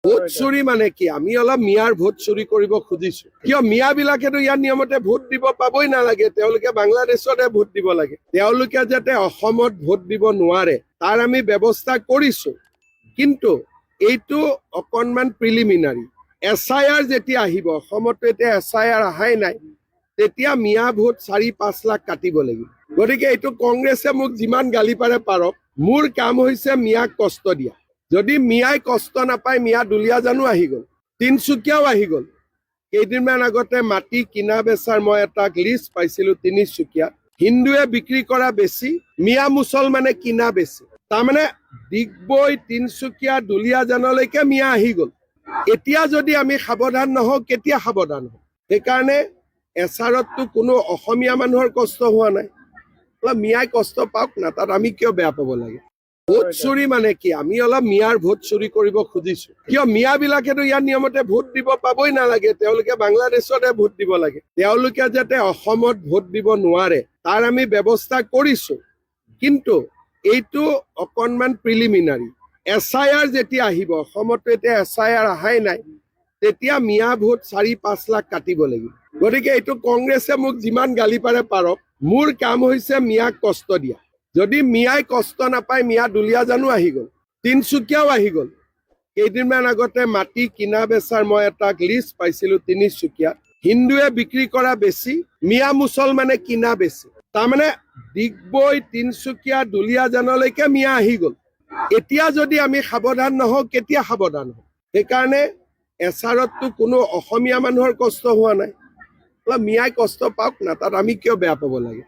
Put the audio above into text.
vote চুৰি মানে কি আমি অলপ মিয়াৰ ভোট চুৰি কৰিব খুজিছো কিয় মিয়াবিলাকেতো ইয়াৰ নিয়মতে ভোট দিব পাবই নালাগে তেওঁলোকে বাংলাদেশতে ভোট দিব লাগে তেওঁলোকে যাতে অসমত ভোট দিব নোৱাৰে তাৰ আমি ব্যৱস্থা কৰিছো কিন্তু এইটো অকনমান প্ৰিলিমিনাৰী SIR যেতিয়া আহিব অসমত এতিয়া SIR আহাই নাই তেতিয়া মিয়া ভোট 4-5 লাখ কাটিব লাগিব গতিকে এইটো কংগ্ৰেছে মোক যিমান গালি পাৰে পাৰক মোৰ কাম হৈছে মিয়াক কষ্ট দিয়া যদি মিয়াই কষ্ট নাপায় মিয়া দুলীয়াজানো আহি গ'ল তিনচুকীয়াও আহি গ'ল কেইদিনমান আগতে মাটি কিনা বেচাৰ মই এটা লিষ্ট পাইছিলো তিনিচুকীয়া হিন্দুৱে বিক্ৰী কৰা বেছি মিয়া মুছলমানে কিনা বেছি তাৰমানে ডিগবৈ তিনচুকীয়া দুলীয়াজানলৈকে মিয়া আহি গ'ল এতিয়া যদি আমি সাৱধান নহওঁ কেতিয়া সাৱধান হওঁ সেইকাৰণে এছাৰততো কোনো অসমীয়া মানুহৰ কষ্ট হোৱা নাই অলপ মিয়াই কষ্ট পাওক না তাত আমি কিয় বেয়া পাব লাগে ভোট চুৰি মানে কি আমি অলপ মিয়াৰ ভোট চুৰি কৰিব খুজিছো কিয় মিয়াবিলাকেতো ইয়াৰ নিয়মতে ভোট দিব পাবই নালাগে তেওঁলোকে বাংলাদেশতে ভোট দিব লাগে তেওঁলোকে যাতে অসমত ভোট দিব নোৱাৰে তাৰ আমি ব্যৱস্থা কৰিছো কিন্তু এইটো অকনমান প্ৰিলিমিনাৰী SIR যেতিয়া আহিব অসমতো এতিয়া SIR আহাই নাই তেতিয়া মিয়া ভোট 4-5 লাখ কাটিব লাগিব গতিকে এইটো কংগ্ৰেছে মোক যিমান গালি পাৰে পাৰক মোৰ কাম হৈছে মিয়াক কষ্ট দিয়া যদি মিয়াই কষ্ট নাপায় মিয়া দুলীয়াজানো আহি গ'ল তিনচুকীয়াও আহি গ'ল কেইদিনমান আগতে মাটি কিনা বেচাৰ মই এটা লিষ্ট পাইছিলো তিনিচুকীয়া হিন্দুৱে বিক্ৰী কৰা বেছি মিয়া মুছলমানে কিনা বেছি তাৰমানে ডিগবৈ তিনচুকীয়া দুলীয়াজানলৈকে মিয়া আহি গ'ল এতিয়া যদি আমি সাৱধান নহওঁ কেতিয়া সাৱধান হওঁ সেইকাৰণে এছাৰততো কোনো অসমীয়া মানুহৰ কষ্ট হোৱা নাই অলপ মিয়াই কষ্ট পাওক না তাত আমি কিয় বেয়া পাব লাগে